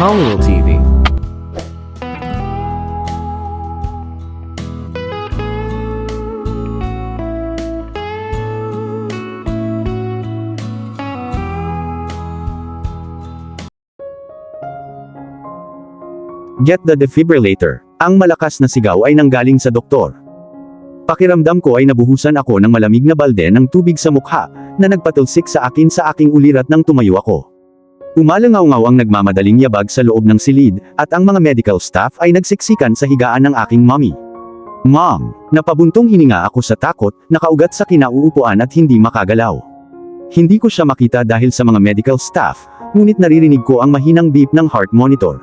Paolo TV. Get the defibrillator. Ang malakas na sigaw ay nanggaling sa doktor. Pakiramdam ko ay nabuhusan ako ng malamig na balde ng tubig sa mukha, na nagpatulsik sa aking ulirat nang tumayo ako. Umalangaw-ngaw ang nagmamadaling yabag sa loob ng silid, at ang mga medical staff ay nagsiksikan sa higaan ng aking mommy. Mom! Napabuntong hininga ako sa takot, nakaugat sa kinauupuan at hindi makagalaw. Hindi ko siya makita dahil sa mga medical staff, ngunit naririnig ko ang mahinang beep ng heart monitor.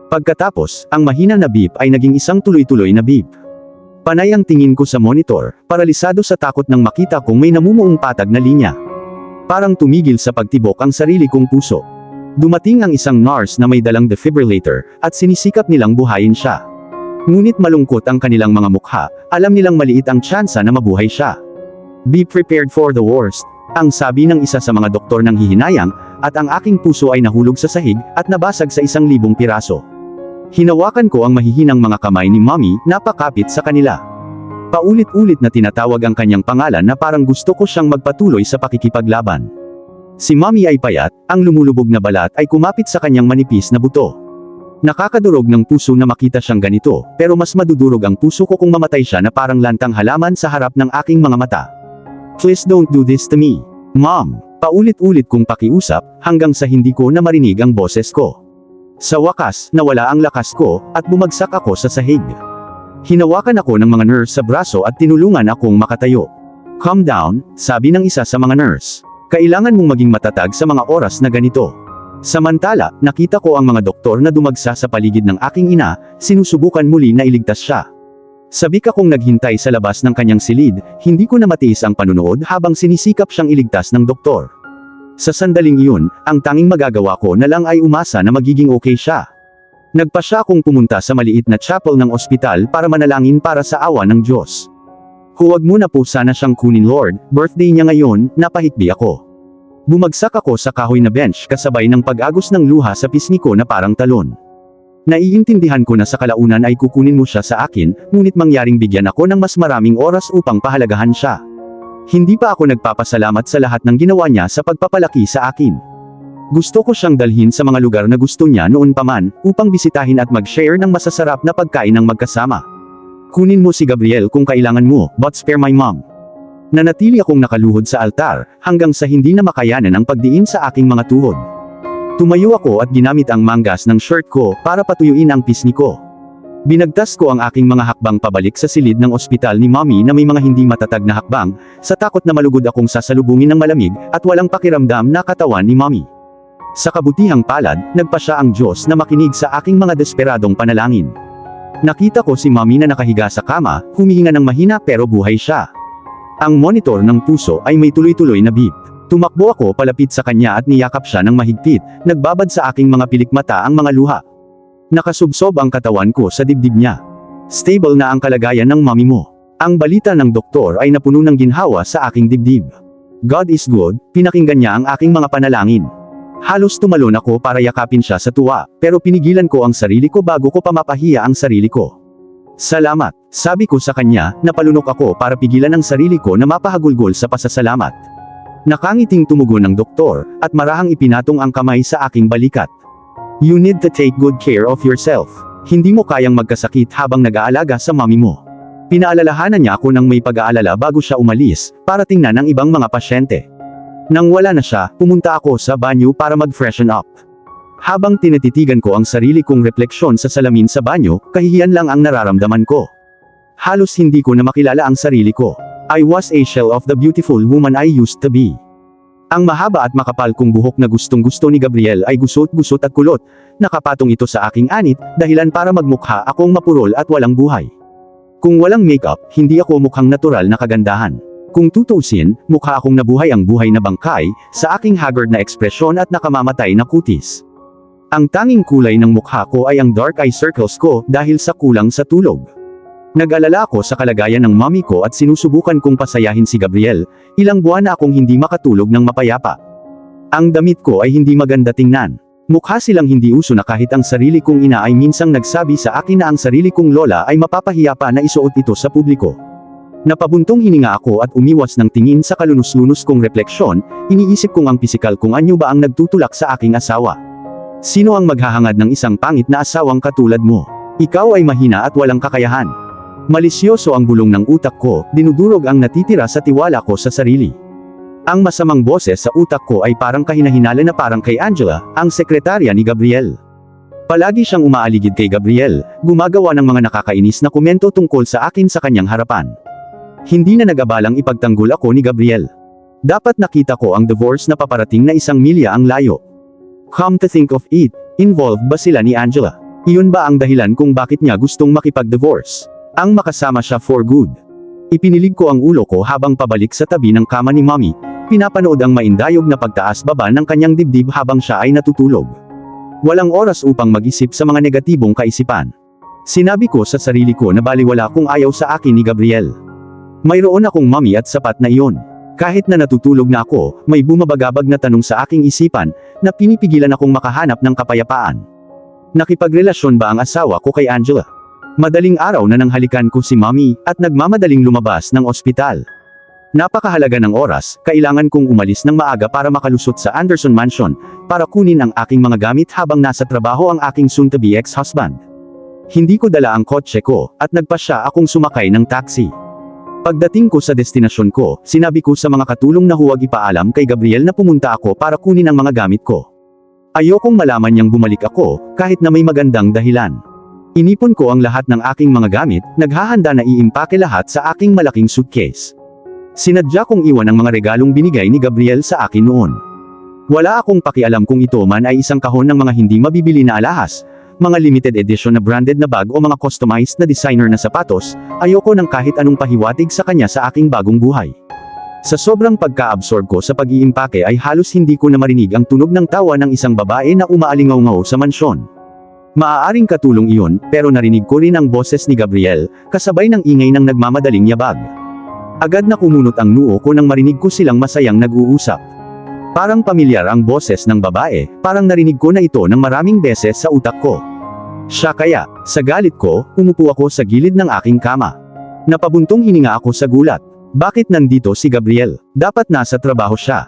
Pagkatapos, ang mahina na beep ay naging isang tuloy-tuloy na beep. Panay ang tingin ko sa monitor, paralisado sa takot nang makita kong may namumuong patag na linya. Parang tumigil sa pagtibok ang sarili kong puso. Dumating ang isang nurse na may dalang defibrillator, at sinisikap nilang buhayin siya. Ngunit malungkot ang kanilang mga mukha, alam nilang maliit ang tsansa na mabuhay siya. Be prepared for the worst, ang sabi ng isa sa mga doktor ng hihinayang, at ang aking puso ay nahulog sa sahig, at nabasag sa 1,000 piraso. Hinawakan ko ang mahihinang mga kamay ni mommy, napakapit sa kanila. Paulit-ulit na tinatawag ang kanyang pangalan na parang gusto ko siyang magpatuloy sa pakikipaglaban. Si mommy ay payat, ang lumulubog na balat ay kumapit sa kanyang manipis na buto. Nakakadurog ng puso na makita siyang ganito, pero mas madudurog ang puso ko kung mamatay siya na parang lantang halaman sa harap ng aking mga mata. Please don't do this to me, Mom. Paulit-ulit kong pakiusap, hanggang sa hindi ko na marinig ang boses ko. Sa wakas, nawala ang lakas ko, at bumagsak ako sa sahig. Hinawakan ako ng mga nurse sa braso at tinulungan akong makatayo. Calm down, sabi ng isa sa mga nurse. Kailangan mong maging matatag sa mga oras na ganito. Samantala, nakita ko ang mga doktor na dumagsa sa paligid ng aking ina, sinusubukan muli na iligtas siya. Sabik akong naghintay sa labas ng kanyang silid, hindi ko na matiis ang panunood habang sinisikap siyang iligtas ng doktor. Sa sandaling iyon, ang tanging magagawa ko na lang ay umasa na magiging okay siya. Nagpasya akong pumunta sa maliit na chapel ng ospital para manalangin para sa awa ng Diyos. Huwag mo na po sana siyang kunin, Lord, birthday niya ngayon, napahikbi ako. Bumagsak ako sa kahoy na bench kasabay ng pag-agos ng luha sa pisngi ko na parang talon. Naiintindihan ko na sa kalaunan ay kukunin mo siya sa akin, ngunit mangyaring bigyan ako ng mas maraming oras upang pahalagahan siya. Hindi pa ako nagpapasalamat sa lahat ng ginawa niya sa pagpapalaki sa akin. Gusto ko siyang dalhin sa mga lugar na gusto niya noon pa man, upang bisitahin at mag-share ng masasarap na pagkain ng magkasama. Kunin mo si Gabriel kung kailangan mo, but spare my mom. Nanatili akong nakaluhod sa altar, hanggang sa hindi na makayanan ang pagdiin sa aking mga tuhod. Tumayo ako at ginamit ang manggas ng shirt ko, para patuyuin ang pisngi ko. Binagtas ko ang aking mga hakbang pabalik sa silid ng ospital ni mommy na may mga hindi matatag na hakbang, sa takot na malugod akong sasalubungin ng malamig, at walang pakiramdam na katawan ni mommy. Sa kabutihang palad, nagpasya ang Diyos na makinig sa aking mga desperadong panalangin. Nakita ko si mommy na nakahiga sa kama, humihinga ng mahina pero buhay siya. Ang monitor ng puso ay may tuloy-tuloy na beep. Tumakbo ako palapit sa kanya at niyakap siya ng mahigpit, nagbabad sa aking mga pilikmata ang mga luha. Nakasubsob ang katawan ko sa dibdib niya. Stable na ang kalagayan ng mommy mo. Ang balita ng doktor ay napuno ng ginhawa sa aking dibdib. God is good, pinakinggan niya ang aking mga panalangin. Halos tumalon ako para yakapin siya sa tuwa, pero pinigilan ko ang sarili ko bago ko pamapahiya ang sarili ko. Salamat, sabi ko sa kanya, napalunok ako para pigilan ang sarili ko na mapahagulgol sa pasasalamat. Nakangiting tumugon ng doktor, at marahang ipinatong ang kamay sa aking balikat. You need to take good care of yourself. Hindi mo kayang magkasakit habang nag-aalaga sa mommy mo. Pinaalalahanan niya ako ng may pag-aalala bago siya umalis, para tingnan ang ibang mga pasyente. Nang wala na siya, pumunta ako sa banyo para mag-freshen up. Habang tinititigan ko ang sarili kong refleksyon sa salamin sa banyo, kahihiyan lang ang nararamdaman ko. Halos hindi ko na makilala ang sarili ko. I was a shell of the beautiful woman I used to be. Ang mahaba at makapal kong buhok na gustong-gusto ni Gabriel ay gusot-gusot at kulot. Nakapatong ito sa aking anit, dahilan para magmukha akong mapurol at walang buhay. Kung walang makeup, hindi ako mukhang natural na kagandahan. Kung tutuusin, mukha akong nabuhay ang buhay na bangkay, sa aking haggard na ekspresyon at nakamamatay na kutis. Ang tanging kulay ng mukha ko ay ang dark eye circles ko dahil sa kulang sa tulog. Nag-alala ako sa kalagayan ng mommy ko at sinusubukan kong pasayahin si Gabriel, ilang buwan na akong hindi makatulog ng mapayapa. Ang damit ko ay hindi maganda tingnan. Mukha silang hindi uso na kahit ang sarili kong ina ay minsang nagsabi sa akin na ang sarili kong lola ay mapapahiya pa na isuot ito sa publiko. Napabuntong hininga ako at umiwas ng tingin sa kalunos-lunos kong refleksyon, iniisip kong ang pisikal kung anyo ba ang nagtutulak sa aking asawa. Sino ang maghahangad ng isang pangit na asawang katulad mo? Ikaw ay mahina at walang kakayahan. Malisyoso ang bulong ng utak ko, dinudurog ang natitira sa tiwala ko sa sarili. Ang masamang boses sa utak ko ay parang kahinahinala na parang kay Angela, ang sekretarya ni Gabriel. Palagi siyang umaaligid kay Gabriel, gumagawa ng mga nakakainis na komento tungkol sa akin sa kanyang harapan. Hindi na nag-abalang ipagtanggol ako ni Gabriel. Dapat nakita ko ang divorce na paparating na 1 milya ang layo. Come to think of it, involved ba sila ni Angela? Iyon ba ang dahilan kung bakit niya gustong makipag-divorce? Ang makasama siya for good. Ipinilig ko ang ulo ko habang pabalik sa tabi ng kama ni Mommy, pinapanood ang maindayog na pagtaas-baba ng kanyang dibdib habang siya ay natutulog. Walang oras upang mag-isip sa mga negatibong kaisipan. Sinabi ko sa sarili ko na baliwala kung ayaw sa akin ni Gabriel. Mayroon akong mommy at sapat na iyon. Kahit na natutulog na ako, may bumabagabag na tanong sa aking isipan, na pinipigilan akong makahanap ng kapayapaan. Nakipagrelasyon ba ang asawa ko kay Angela? Madaling araw na nang halikan ko si Mommy, at nagmamadaling lumabas ng ospital. Napakahalaga ng oras, kailangan kong umalis ng maaga para makalusot sa Anderson Mansion, para kunin ang aking mga gamit habang nasa trabaho ang aking soon-to-be ex-husband. Hindi ko dala ang kotse ko, at nagpasya akong sumakay ng taxi. Pagdating ko sa destinasyon ko, sinabi ko sa mga katulong na huwag ipaalam kay Gabriel na pumunta ako para kunin ang mga gamit ko. Ayokong malaman niyang bumalik ako, kahit na may magandang dahilan. Inipon ko ang lahat ng aking mga gamit, naghahanda na iimpake lahat sa aking malaking suitcase. Sinadya kong iwan ang mga regalong binigay ni Gabriel sa akin noon. Wala akong pakialam kung ito man ay isang kahon ng mga hindi mabibili na alahas, mga limited edition na branded na bag o mga customized na designer na sapatos, ayoko ng kahit anong pahiwatig sa kanya sa aking bagong buhay. Sa sobrang pagka-absorb ko sa pag-iimpake ay halos hindi ko na marinig ang tunog ng tawa ng isang babae na umaalingaw-ngaw sa mansyon. Maaaring katulong iyon, pero narinig ko rin ang boses ni Gabriel, kasabay ng ingay ng nagmamadaling yabag. Agad na kumunot ang noo ko nang marinig ko silang masayang nag-uusap. Parang pamilyar ang boses ng babae, parang narinig ko na ito ng maraming beses sa utak ko. Siya kaya, sa galit ko, umupo ako sa gilid ng aking kama. Napabuntong hininga ako sa gulat. Bakit nandito si Gabriel? Dapat nasa trabaho siya.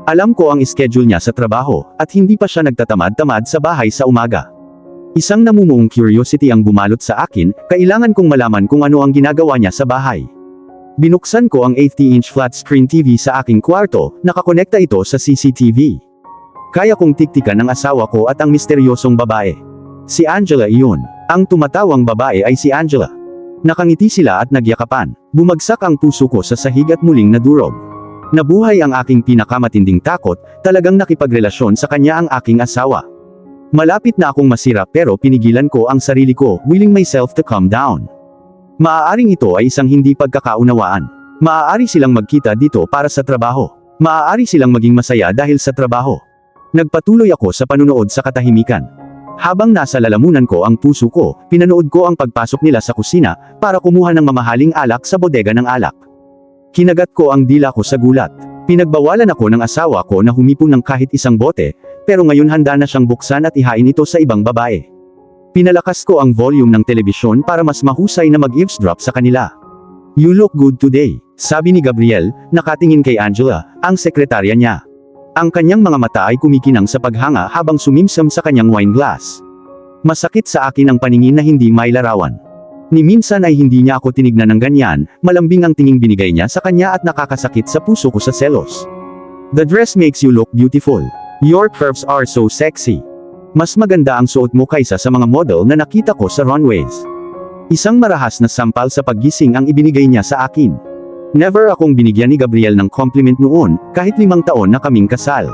Alam ko ang schedule niya sa trabaho, at hindi pa siya nagtatamad-tamad sa bahay sa umaga. Isang namumuong curiosity ang bumalot sa akin, kailangan kong malaman kung ano ang ginagawa niya sa bahay. Binuksan ko ang 80-inch flat-screen TV sa aking kwarto, nakakonekta ito sa CCTV. Kaya kong tiktikan ang asawa ko at ang misteryosong babae. Si Angela iyon. Ang tumatawang babae ay si Angela. Nakangiti sila at nagyakapan. Bumagsak ang puso ko sa sahig at muling nadurog. Nabuhay ang aking pinakamatinding takot, talagang nakipagrelasyon sa kanya ang aking asawa. Malapit na akong masira pero pinigilan ko ang sarili ko, willing myself to calm down. Maaaring ito ay isang hindi pagkakaunawaan. Maaari silang magkita dito para sa trabaho. Maaari silang maging masaya dahil sa trabaho. Nagpatuloy ako sa panunood sa katahimikan. Habang nasa lalamunan ko ang puso ko, pinanood ko ang pagpasok nila sa kusina, para kumuha ng mamahaling alak sa bodega ng alak. Kinagat ko ang dila ko sa gulat. Pinagbawalan ako ng asawa ko na humipon ng kahit isang bote, pero ngayon handa na siyang buksan at ihain ito sa ibang babae. Pinalakas ko ang volume ng telebisyon para mas mahusay na mag-eavesdrop sa kanila. "You look good today," sabi ni Gabriel, nakatingin kay Angela, ang sekretarya niya. Ang kanyang mga mata ay kumikinang sa paghanga habang sumimsam sa kanyang wine glass. Masakit sa akin ang paningin na hindi mailarawan. Ni minsan ay hindi niya ako tinignan ng ganyan, malambing ang tinging binigay niya sa kanya at nakakasakit sa puso ko sa selos. "The dress makes you look beautiful. Your curves are so sexy. Mas maganda ang suot mo kaysa sa mga model na nakita ko sa runways." Isang marahas na sampal sa paggising ang ibinigay niya sa akin. Never akong binigyan ni Gabriel ng compliment noon, kahit 5 taon na kaming kasal.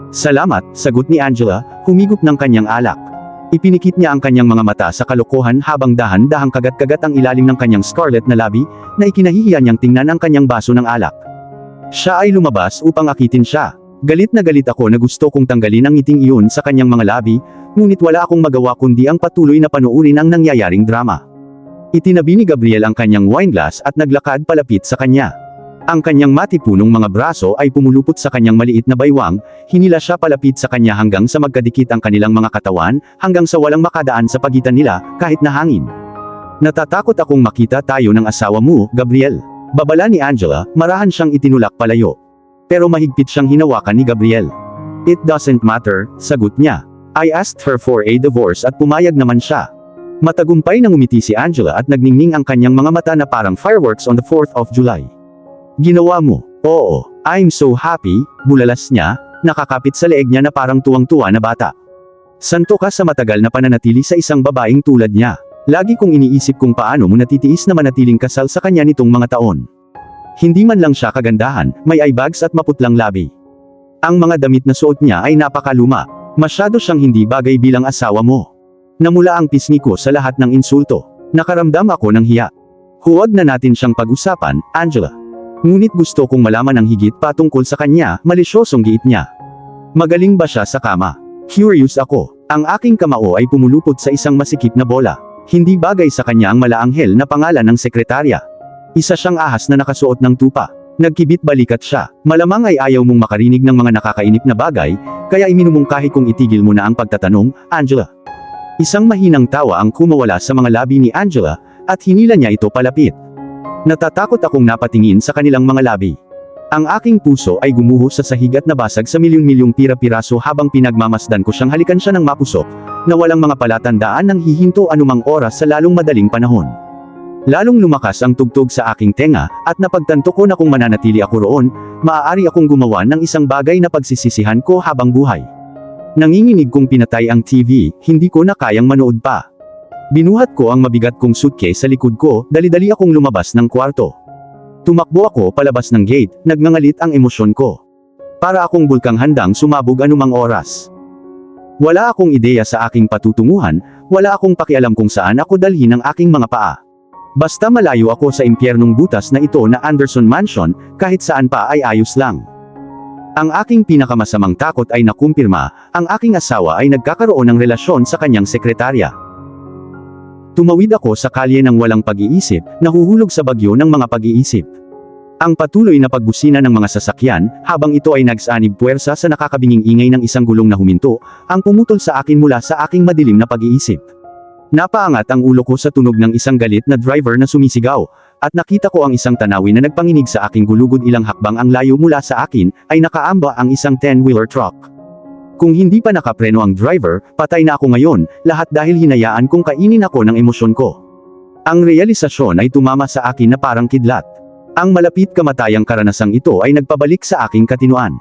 "Salamat," sagot ni Angela, humigop ng kanyang alak. Ipinikit niya ang kanyang mga mata sa kalokohan habang dahan-dahang kagat-kagat ang ilalim ng kanyang scarlet na labi, na ikinahihiya niyang tingnan ang kanyang baso ng alak. Siya ay lumabas upang akitin siya. Galit na galit ako na gusto kong tanggalin ang ngiting iyon sa kanyang mga labi, ngunit wala akong magawa kundi ang patuloy na panoorin ang nangyayaring drama. Itinabi ni Gabriel ang kanyang wine glass at naglakad palapit sa kanya. Ang kanyang matipunong mga braso ay pumulupot sa kanyang maliit na baywang, hinila siya palapit sa kanya hanggang sa magkadikit ang kanilang mga katawan, hanggang sa walang makadaan sa pagitan nila, kahit na hangin. Natatakot akong makita tayo ng asawa mo, Gabriel. Babala ni Angela, marahan siyang itinulak palayo. Pero mahigpit siyang hinawakan ni Gabriel. It doesn't matter, sagot niya. I asked her for a divorce at pumayag naman siya. Matagumpay nang umiti si Angela at nagningning ang kanyang mga mata na parang fireworks on the 4th of July. Ginawa mo. Oo, I'm so happy, bulalas niya, nakakapit sa leeg niya na parang tuwang-tuwa na bata. Santo ka sa matagal na pananatili sa isang babaeng tulad niya. Lagi kong iniisip kung paano mo natitiis na manatiling kasal sa kanya nitong mga taon. Hindi man lang siya kagandahan, may eyebags at maputlang labi. Ang mga damit na suot niya ay napakaluma. Masyado siyang hindi bagay bilang asawa mo. Namula ang pisngi ko sa lahat ng insulto. Nakaramdam ako ng hiya. Huwag na natin siyang pag-usapan, Angela. Ngunit gusto kong malaman ang higit pa tungkol sa kanya, malisyosong giit niya. Magaling ba siya sa kama? Curious ako. Ang aking kamao ay pumulupot sa isang masikip na bola. Hindi bagay sa kanya ang malaanghel na pangalan ng sekretarya. Isa siyang ahas na nakasuot ng tupa. Nagkibit balikat siya. Malamang ay ayaw mong makarinig ng mga nakakainip na bagay, kaya iminumungkahi kong itigil mo na ang pagtatanong, Angela. Isang mahinang tawa ang kumawala sa mga labi ni Angela, at hinila niya ito palapit. Natatakot akong napatingin sa kanilang mga labi. Ang aking puso ay gumuho sa sahig at nabasag sa milyong-milyong pira-piraso habang pinagmamasdan ko siyang halikan siya ng mapusok, na walang mga palatandaan ng hihinto anumang oras sa lalong madaling panahon. Lalong lumakas ang tugtog sa aking tenga, at napagtanto ko na kung mananatili ako roon, maaari akong gumawa ng isang bagay na pagsisisihan ko habang buhay. Nanginginig kong pinatay ang TV, hindi ko na kayang manood pa. Binuhat ko ang mabigat kong suitcase sa likod ko, dali-dali akong lumabas ng kwarto. Tumakbo ako palabas ng gate, nagngangalit ang emosyon ko. Para akong bulkang handang sumabog anumang oras. Wala akong ideya sa aking patutunguhan, wala akong pakialam kung saan ako dalhin ang aking mga paa. Basta malayo ako sa impyernong butas na ito na Anderson Mansion, kahit saan pa ay ayos lang. Ang aking pinakamasamang takot ay nakumpirma, ang aking asawa ay nagkakaroon ng relasyon sa kanyang sekretarya. Tumawid ako sa kalye ng walang pag-iisip, nahuhulog sa bagyo ng mga pag-iisip. Ang patuloy na pagbusina ng mga sasakyan, habang ito ay nagsanib puwersa sa nakakabinging ingay ng isang gulong na huminto, ang pumutol sa akin mula sa aking madilim na pag-iisip. Napaangat ang ulo ko sa tunog ng isang galit na driver na sumisigaw, at nakita ko ang isang tanawin na nagpanginig sa aking gulugod. Ilang hakbang ang layo mula sa akin, ay nakaamba ang isang 10-wheeler truck. Kung hindi pa nakapreno ang driver, patay na ako ngayon, lahat dahil hinayaan kong kainin ako ng emosyon ko. Ang realisasyon ay tumama sa akin na parang kidlat. Ang malapit kamatayang karanasang ito ay nagpabalik sa aking katinoan.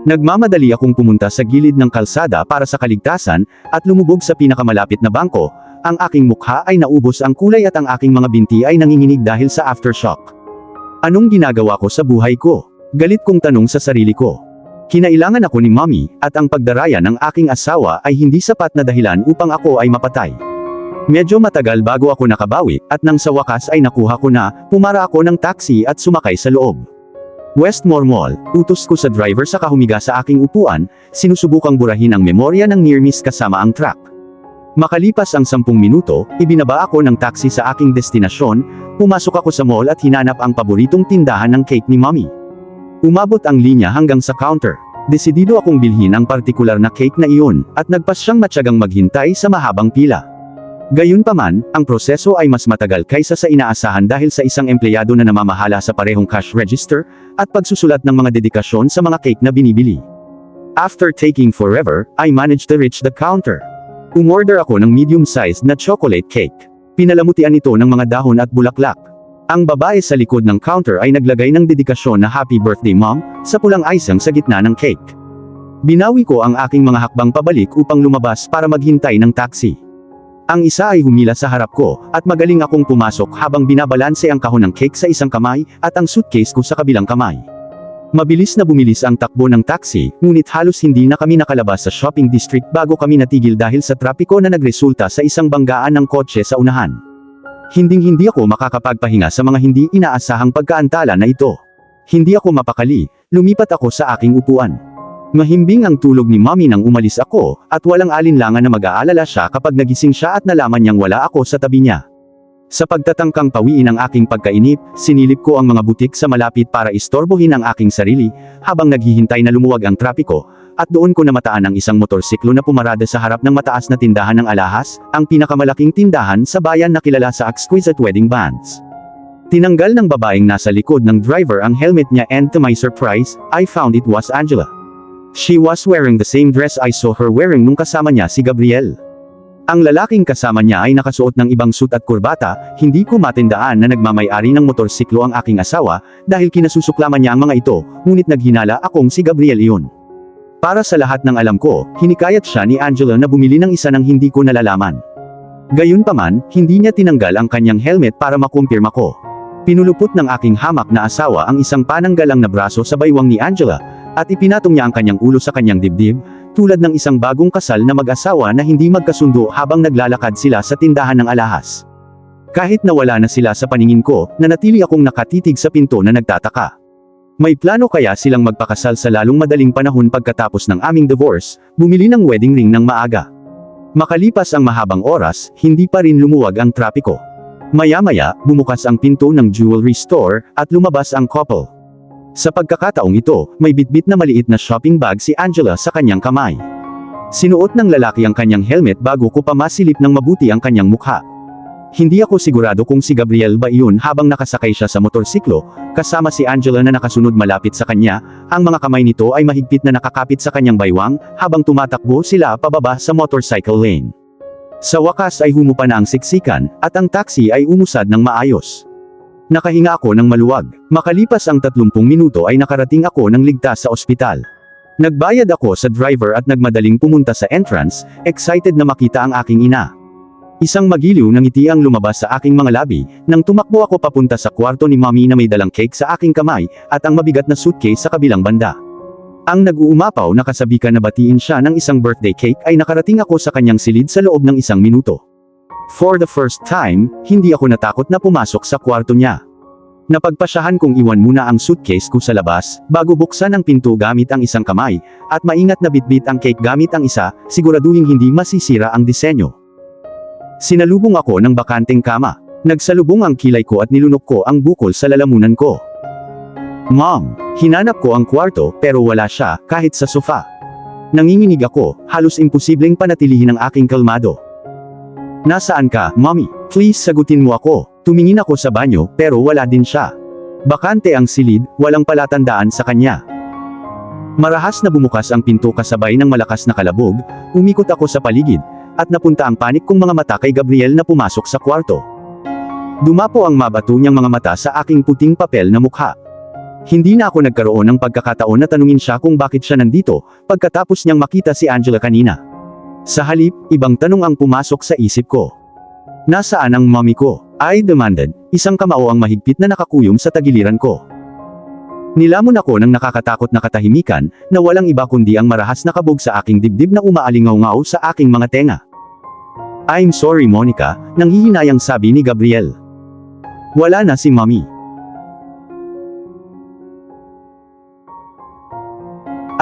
Nagmamadali akong pumunta sa gilid ng kalsada para sa kaligtasan, at lumubog sa pinakamalapit na bangko. Ang aking mukha ay naubos ang kulay at ang aking mga binti ay nanginginig dahil sa aftershock. Anong ginagawa ko sa buhay ko? Galit kong tanong sa sarili ko. Kinailangan ako ni Mommy, at ang pagdaraya ng aking asawa ay hindi sapat na dahilan upang ako ay mapatay. Medyo matagal bago ako nakabawi, at nang sa wakas ay nakuha ko na, pumara ako ng taxi at sumakay sa loob. Westmore Mall, utos ko sa driver sa humiga sa aking upuan, sinusubukang burahin ang memorya ng near miss kasama ang truck. Makalipas ang 10 minuto, ibinaba ako ng taxi sa aking destinasyon, pumasok ako sa mall at hinanap ang paboritong tindahan ng cake ni Mommy. Umabot ang linya hanggang sa counter. Desidido akong bilhin ang partikular na cake na iyon, at nagpas siyang matyagang maghintay sa mahabang pila. Gayunpaman, ang proseso ay mas matagal kaysa sa inaasahan dahil sa isang empleyado na namamahala sa parehong cash register, at pagsusulat ng mga dedikasyon sa mga cake na binibili. After taking forever, I managed to reach the counter. Umorder ako ng medium-sized na chocolate cake. Pinalamutian ito ng mga dahon at bulaklak. Ang babae sa likod ng counter ay naglagay ng dedikasyon na Happy Birthday Mom, sa pulang icing sa gitna ng cake. Binawi ko ang aking mga hakbang pabalik upang lumabas para maghintay ng taxi. Ang isa ay humila sa harap ko, at magaling akong pumasok habang binabalanse ang kahon ng cake sa isang kamay, at ang suitcase ko sa kabilang kamay. Mabilis na bumilis ang takbo ng taxi, ngunit halos hindi na kami nakalabas sa shopping district bago kami natigil dahil sa trapiko na nagresulta sa isang banggaan ng kotse sa unahan. Hinding-hindi ako makakapagpahinga sa mga hindi inaasahang pagkaantala na ito. Hindi ako mapakali, lumipat ako sa aking upuan. Mahimbing ang tulog ni Mommy nang umalis ako, at walang alinlangan na mag-aalala siya kapag nagising siya at nalaman niyang wala ako sa tabi niya. Sa pagtatangkang pawiin ang aking pagkainip, sinilip ko ang mga butik sa malapit para istorbohin ang aking sarili, habang naghihintay na lumuwag ang trapiko, at doon ko namataan ang isang motorsiklo na pumarada sa harap ng mataas na tindahan ng alahas, ang pinakamalaking tindahan sa bayan na kilala sa exquisite wedding bands. Tinanggal ng babaeng nasa likod ng driver ang helmet niya, and to my surprise, I found it was Angela. She was wearing the same dress I saw her wearing nung kasama niya si Gabriel. Ang lalaking kasama niya ay nakasuot ng ibang suit at kurbata, hindi ko matindaan na nagmamay-ari ng motorsiklo ang aking asawa, dahil kinasusuklaman niya ang mga ito, ngunit naghinala akong si Gabriel iyon. Para sa lahat ng alam ko, hinikayat siya ni Angela na bumili ng isa ng hindi ko nalalaman. Gayunpaman, hindi niya tinanggal ang kanyang helmet para makumpirma ko. Pinulupot ng aking hamak na asawa ang isang pananggalang na braso sa baywang ni Angela, at ipinatong niya ang kanyang ulo sa kanyang dibdib, tulad ng isang bagong kasal na mag-asawa na hindi magkasundo habang naglalakad sila sa tindahan ng alahas. Kahit nawala na sila sa paningin ko, nanatili akong nakatitig sa pinto na nagtataka. May plano kaya silang magpakasal sa lalong madaling panahon pagkatapos ng aming divorce, bumili ng wedding ring ng maaga. Makalipas ang mahabang oras, hindi pa rin lumuwag ang trapiko. Maya-maya, bumukas ang pinto ng jewelry store, at lumabas ang couple. Sa pagkakataong ito, may bitbit na maliit na shopping bag si Angela sa kanyang kamay. Sinuot ng lalaki ang kanyang helmet bago ko pa masilip ng mabuti ang kanyang mukha. Hindi ako sigurado kung si Gabriel ba iyon habang nakasakay siya sa motorsiklo, kasama si Angela na nakasunod malapit sa kanya, ang mga kamay nito ay mahigpit na nakakapit sa kanyang baywang, habang tumatakbo sila pababa sa motorcycle lane. Sa wakas ay humupa na ang siksikan, at ang taxi ay umusad ng maayos. Nakahinga ako ng maluwag. Makalipas ang 30 minuto ay nakarating ako ng ligtas sa ospital. Nagbayad ako sa driver at nagmadaling pumunta sa entrance, excited na makita ang aking ina. Isang magiliw na ngiti ang lumabas sa aking mga labi, nang tumakbo ako papunta sa kwarto ni Mommy na may dalang cake sa aking kamay, at ang mabigat na suitcase sa kabilang banda. Ang nag-uumapaw na kasabikan na batiin siya ng isang birthday cake ay nakarating ako sa kanyang silid sa loob ng 1 minuto. For the first time, hindi ako natakot na pumasok sa kwarto niya. Napagpasyahan kong iwan muna ang suitcase ko sa labas, bago buksan ang pinto gamit ang isang kamay, at maingat na bitbit ang cake gamit ang isa, siguraduhing hindi masisira ang disenyo. Sinalubong ako ng bakanteng kama. Nagsalubong ang kilay ko at nilunok ko ang bukol sa lalamunan ko. Mom, hinanap ko ang kwarto, pero wala siya, kahit sa sofa. Nanginginig ako, halos imposibleng panatilihin ang aking kalmado. Nasaan ka, Mommy? Please sagutin mo ako. Tumingin ako sa banyo, pero wala din siya. Bakante ang silid, walang palatandaan sa kanya. Marahas na bumukas ang pinto kasabay ng malakas na kalabog, umikot ako sa paligid, at napunta ang panik kong mga mata kay Gabriel na pumasok sa kwarto. Dumapo ang mabato niyang mga mata sa aking puting papel na mukha. Hindi na ako nagkaroon ng pagkakataon na tanungin siya kung bakit siya nandito, pagkatapos niyang makita si Angela kanina. Sa halip, ibang tanong ang pumasok sa isip ko. Nasaan ang mommy ko? I demanded, isang kamao ang mahigpit na nakakuyom sa tagiliran ko. Nilamon ako ng nakakatakot na katahimikan, na walang iba kundi ang marahas na kabog sa aking dibdib na umaalingaw-ngaw sa aking mga tenga. I'm sorry Monica, nanghihinayang sabi ni Gabriel. Wala na si mommy.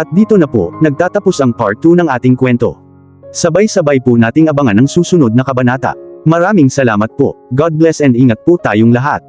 At dito na po, nagtatapos ang part 2 ng ating kwento. Sabay-sabay po nating abangan ang susunod na kabanata. Maraming salamat po. God bless and ingat po tayong lahat.